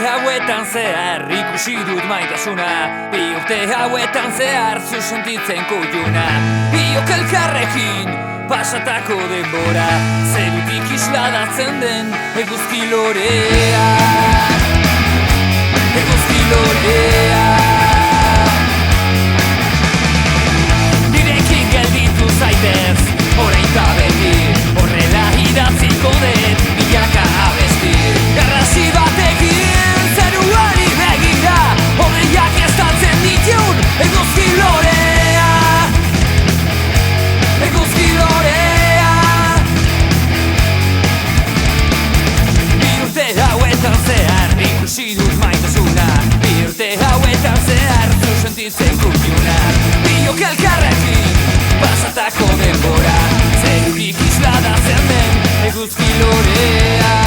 hauetan zehar ikusi dut maitasuna, bi urte hauetan zehar zu sentitzen kuiuna. Biok elkarrekin pasatako denbora, zerutik isladatzen den eguzki lorea. Eguzki lorea. Nirekin gelditu zaitez, orain da beti, horrela idatziko dut milaka abesti. Garrasi batekin zeruari begira, hodeiak estaltzen ditun eguzki lorea. Eguzki lorea. Bi urte hauetan zehar ikusi dut maitasuna, bi urte hauetan zehar zu sentitzen kuiuna. Biok elkarrekin pasatako denbora, zerutik isladatzen den eguzki lorea.